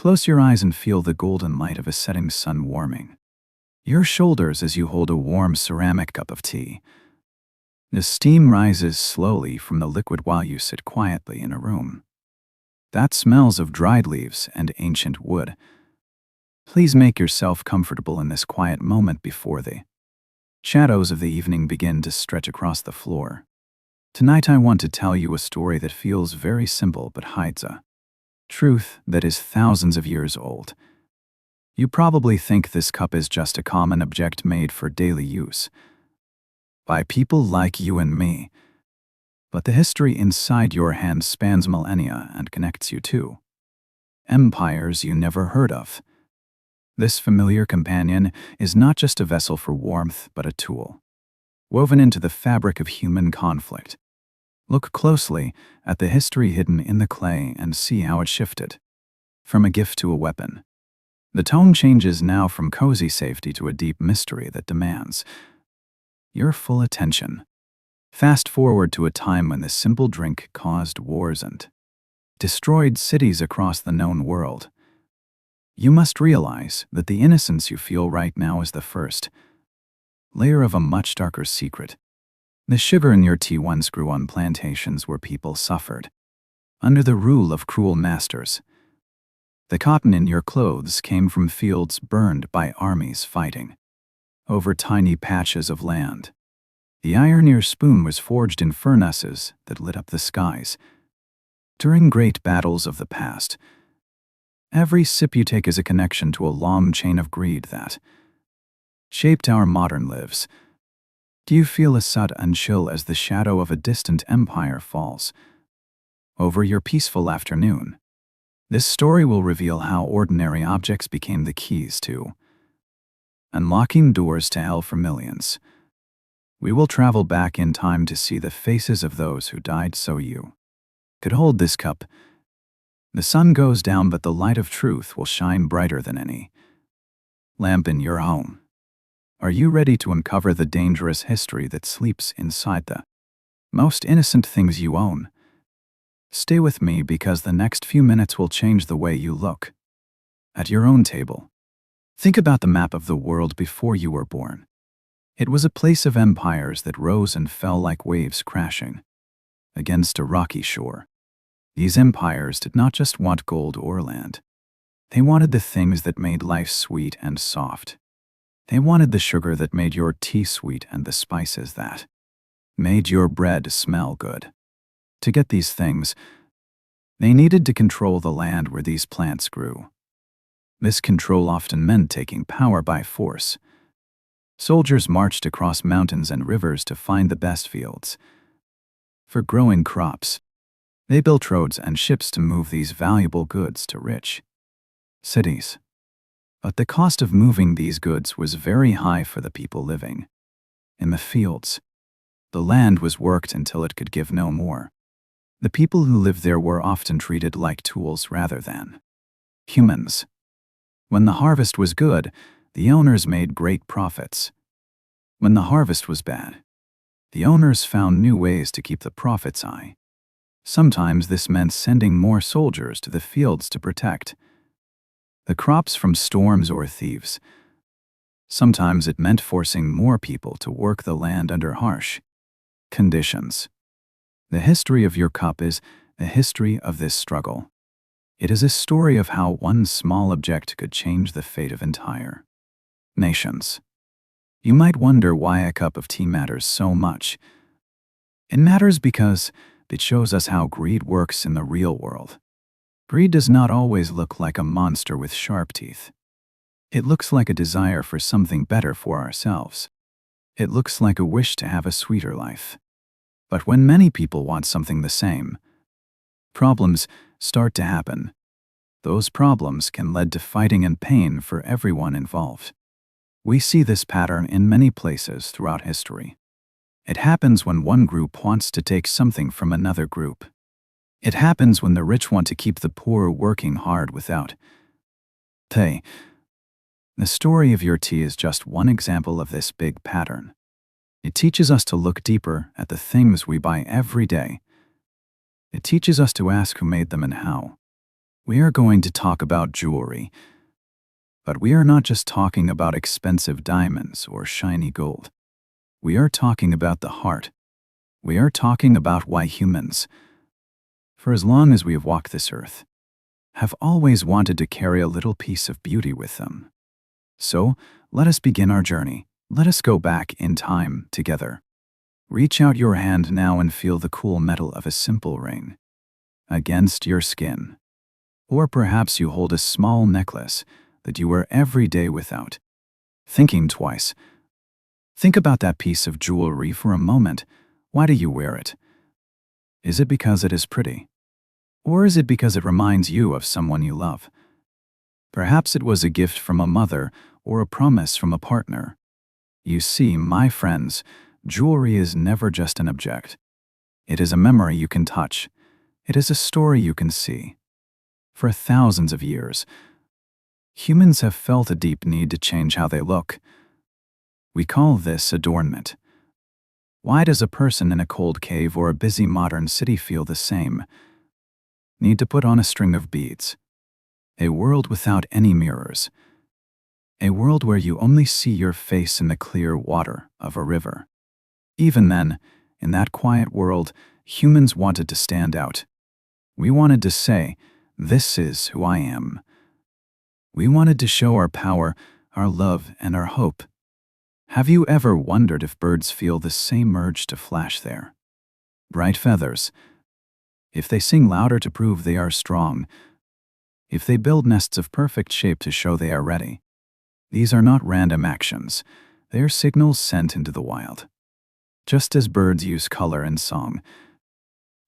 Close your eyes and feel the golden light of a setting sun warming your shoulders as you hold a warm ceramic cup of tea. The steam rises slowly from the liquid while you sit quietly in a room that smells of dried leaves and ancient wood. Please make yourself comfortable in this quiet moment before the shadows of the evening begin to stretch across the floor. Tonight I want to tell you a story that feels very simple but hides a truth that is thousands of years old. You probably think this cup is just a common object made for daily use by people like you and me, but the history inside your hand spans millennia and connects you to empires you never heard of. This familiar companion is not just a vessel for warmth, but a tool woven into the fabric of human conflict. Look closely at the history hidden in the clay and see how it shifted from a gift to a weapon. The tone changes now from cozy safety to a deep mystery that demands your full attention. Fast forward to a time when this simple drink caused wars and destroyed cities across the known world. You must realize that the innocence you feel right now is the first layer of a much darker secret. The sugar in your tea once grew on plantations where people suffered under the rule of cruel masters. The cotton in your clothes came from fields burned by armies fighting over tiny patches of land. The iron in your spoon was forged in furnaces that lit up the skies during great battles of the past. Every sip you take is a connection to a long chain of greed that shaped our modern lives. Do you feel a sudden chill as the shadow of a distant empire falls over your peaceful afternoon? This story will reveal how ordinary objects became the keys to unlocking doors to hell for millions. We will travel back in time to see the faces of those who died so you could hold this cup. The sun goes down, but the light of truth will shine brighter than any lamp in your home. Are you ready to uncover the dangerous history that sleeps inside the most innocent things you own? Stay with me because the next few minutes will change the way you look at your own table. Think about the map of the world before you were born. It was a place of empires that rose and fell like waves crashing against a rocky shore. These empires did not just want gold or land. They wanted the things that made life sweet and soft. They wanted the sugar that made your tea sweet and the spices that made your bread smell good. To get these things, they needed to control the land where these plants grew. This control often meant taking power by force. Soldiers marched across mountains and rivers to find the best fields for growing crops. They built roads and ships to move these valuable goods to rich cities. But the cost of moving these goods was very high for the people living in the fields. The land was worked until it could give no more. The people who lived there were often treated like tools rather than humans. When the harvest was good, the owners made great profits. When the harvest was bad, the owners found new ways to keep the profits high. Sometimes this meant sending more soldiers to the fields to protect the crops from storms or thieves. Sometimes it meant forcing more people to work the land under harsh conditions. The history of your cup is a history of this struggle. It is a story of how one small object could change the fate of entire nations. You might wonder why a cup of tea matters so much. It matters because it shows us how greed works in the real world. Greed does not always look like a monster with sharp teeth. It looks like a desire for something better for ourselves. It looks like a wish to have a sweeter life. But when many people want something the same, problems start to happen. Those problems can lead to fighting and pain for everyone involved. We see this pattern in many places throughout history. It happens when one group wants to take something from another group. It happens when the rich want to keep the poor working hard without pay. The story of your tea is just one example of this big pattern. It teaches us to look deeper at the things we buy every day. It teaches us to ask who made them and how We are going to talk about jewelry, but we are not just talking about expensive diamonds or shiny gold. We are talking about the heart. We are talking about why humans, for as long as we have walked this earth, have always wanted to carry a little piece of beauty with them. So, let us begin our journey. Let us go back in time together. Reach out your hand now and feel the cool metal of a simple ring against your skin. Or perhaps you hold a small necklace that you wear every day without thinking twice. Think about that piece of jewelry for a moment. Why do you wear it? Is it because it is pretty? Or is it because it reminds you of someone you love? Perhaps it was a gift from a mother or a promise from a partner. You see, my friends, jewelry is never just an object. It is a memory you can touch. It is a story you can see. For thousands of years, humans have felt a deep need to change how they look. We call this adornment. Why does a person in a cold cave or a busy modern city feel the same? Need to put on a string of beads. A world without any mirrors. A world where you only see your face in the clear water of a river. Even then, in that quiet world, humans wanted to stand out. We wanted to say, "This is who I am." We wanted to show our power, our love, and our hope. Have you ever wondered if birds feel the same urge to flash their bright feathers? If they sing louder to prove they are strong? If they build nests of perfect shape to show they are ready? These are not random actions. They are signals sent into the wild. Just as birds use color and song,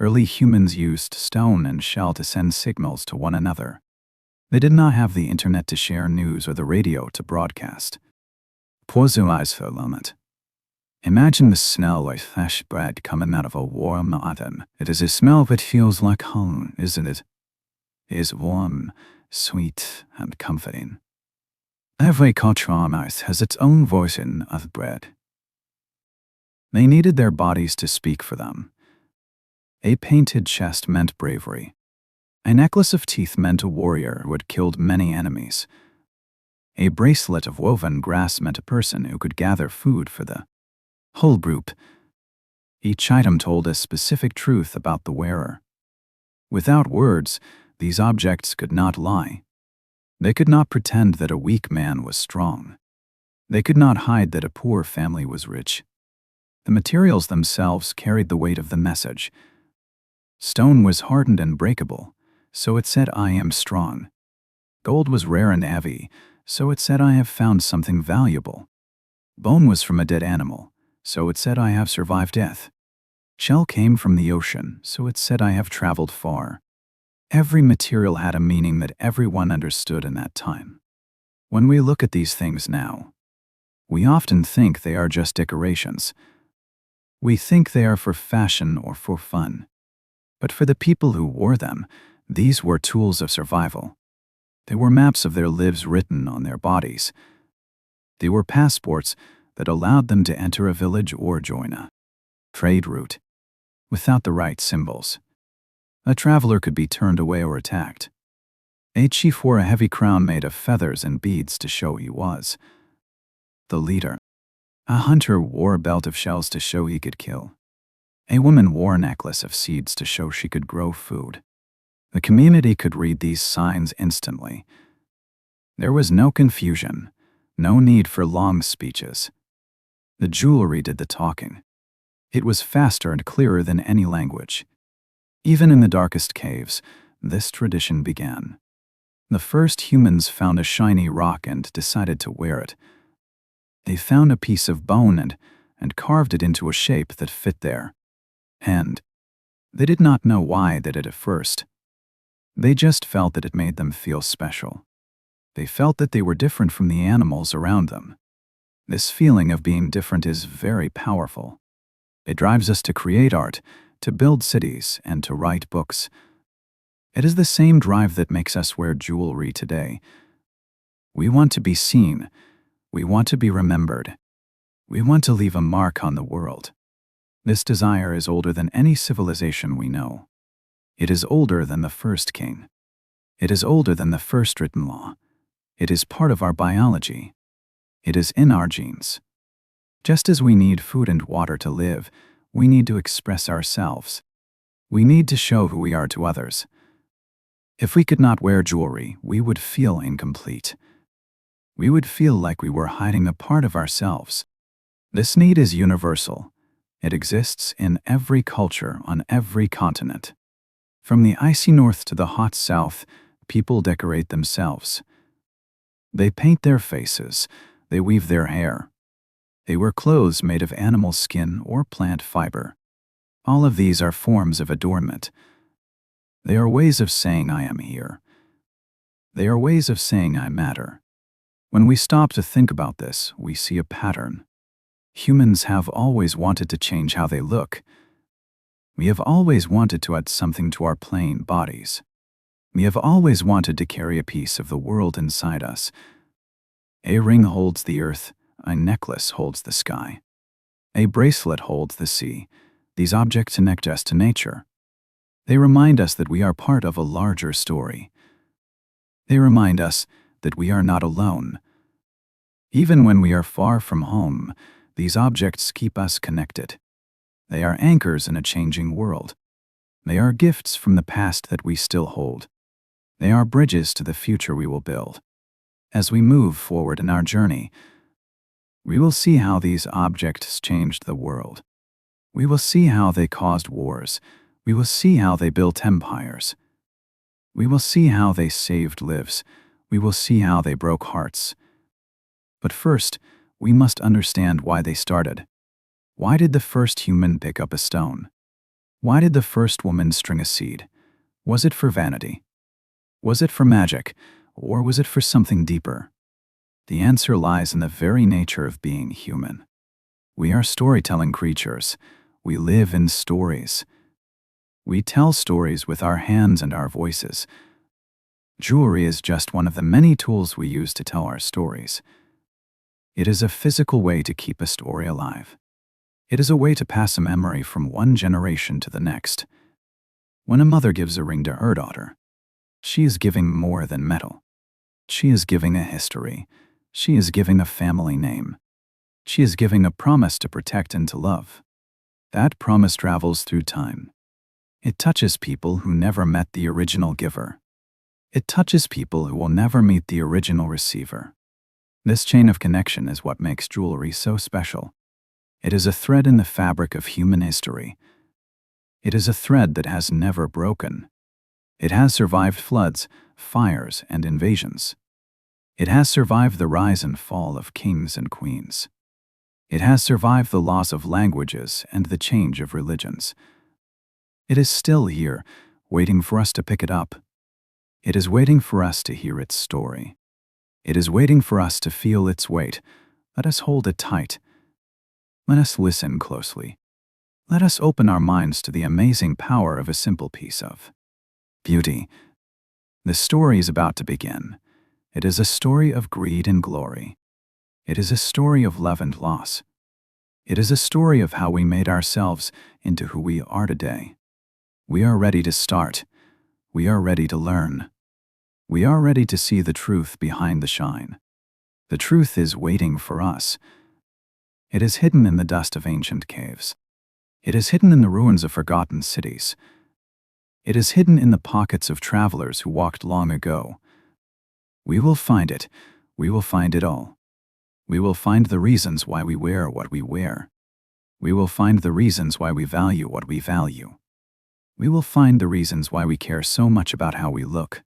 early humans used stone and shell to send signals to one another. They did not have the internet to share news or the radio to broadcast. Close your eyes for a moment. Imagine the smell of fresh bread coming out of a warm oven. It is a smell that feels like home, isn't it? It is warm, sweet, and comforting. Every culture on earth has its own version of bread. They needed their bodies to speak for them. A painted chest meant bravery. A necklace of teeth meant a warrior who had killed many enemies. A bracelet of woven grass meant a person who could gather food for the whole group. Each item told a specific truth about the wearer. Without words, these objects could not lie. They could not pretend that a weak man was strong. They could not hide that a poor family was rich. The materials themselves carried the weight of the message. Stone was hardened and breakable, so it said, "I am strong." Gold was rare and heavy, so it said, "I have found something valuable." Bone was from a dead animal, so it said, "I have survived death." Shell came from the ocean, so it said, "I have traveled far." Every material had a meaning that everyone understood in that time. When we look at these things now, we often think they are just decorations. We think they are for fashion or for fun. But for the people who wore them, these were tools of survival. They were maps of their lives written on their bodies. They were passports that allowed them to enter a village or join a trade route. Without the right symbols, a traveler could be turned away or attacked. A chief wore a heavy crown made of feathers and beads to show he was the leader. A hunter wore a belt of shells to show he could kill. A woman wore a necklace of seeds to show she could grow food. The community could read these signs instantly. There was no confusion, no need for long speeches. The jewelry did the talking. It was faster and clearer than any language. Even in the darkest caves, this tradition began. The first humans found a shiny rock and decided to wear it. They found a piece of bone and carved it into a shape that fit their hand. They did not know why they did it at first. They just felt that it made them feel special. They felt that they were different from the animals around them. This feeling of being different is very powerful. It drives us to create art, to build cities, and to write books. It is the same drive that makes us wear jewelry today. We want to be seen. We want to be remembered. We want to leave a mark on the world. This desire is older than any civilization we know. It is older than the first king. It is older than the first written law. It is part of our biology. It is in our genes. Just as we need food and water to live, we need to express ourselves. We need to show who we are to others. If we could not wear jewelry, we would feel incomplete. We would feel like we were hiding a part of ourselves. This need is universal. It exists in every culture on every continent. From the icy north to the hot south, people decorate themselves. They paint their faces. They weave their hair. They wear clothes made of animal skin or plant fiber. All of these are forms of adornment. They are ways of saying I am here. They are ways of saying I matter. When we stop to think about this, we see a pattern. Humans have always wanted to change how they look. We have always wanted to add something to our plain bodies. We have always wanted to carry a piece of the world inside us. A ring holds the earth, a necklace holds the sky. A bracelet holds the sea. These objects connect us to nature. They remind us that we are part of a larger story. They remind us that we are not alone. Even when we are far from home, these objects keep us connected. They are anchors in a changing world. They are gifts from the past that we still hold. They are bridges to the future we will build. As we move forward in our journey, we will see how these objects changed the world. We will see how they caused wars. We will see how they built empires. We will see how they saved lives. We will see how they broke hearts. But first, we must understand why they started. Why did the first human pick up a stone? Why did the first woman string a seed? Was it for vanity? Was it for magic? Or was it for something deeper? The answer lies in the very nature of being human. We are storytelling creatures. We live in stories. We tell stories with our hands and our voices. Jewelry is just one of the many tools we use to tell our stories. It is a physical way to keep a story alive. It is a way to pass a memory from one generation to the next. When a mother gives a ring to her daughter, she is giving more than metal. She is giving a history. She is giving a family name. She is giving a promise to protect and to love. That promise travels through time. It touches people who never met the original giver. It touches people who will never meet the original receiver. This chain of connection is what makes jewelry so special. It is a thread in the fabric of human history. It is a thread that has never broken. It has survived floods, fires, and invasions. It has survived the rise and fall of kings and queens. It has survived the loss of languages and the change of religions. It is still here, waiting for us to pick it up. It is waiting for us to hear its story. It is waiting for us to feel its weight. Let us hold it tight. Let us listen closely. Let us open our minds to the amazing power of a simple piece of beauty. The story is about to begin. It is a story of greed and glory. It is a story of love and loss. It is a story of how we made ourselves into who we are today. We are ready to start. We are ready to learn. We are ready to see the truth behind the shine. The truth is waiting for us. It is hidden in the dust of ancient caves. It is hidden in the ruins of forgotten cities. It is hidden in the pockets of travelers who walked long ago. We will find it. We will find it all. We will find the reasons why we wear what we wear. We will find the reasons why we value what we value. We will find the reasons why we care so much about how we look.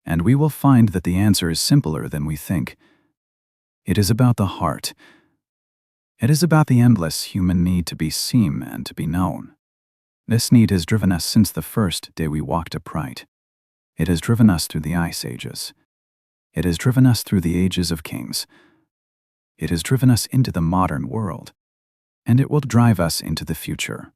And we will find that the answer is simpler than we think. It is about the heart. It is about the endless human need to be seen and to be known. This need has driven us since the first day we walked upright. It has driven us through the ice ages. It has driven us through the ages of kings. It has driven us into the modern world. And it will drive us into the future.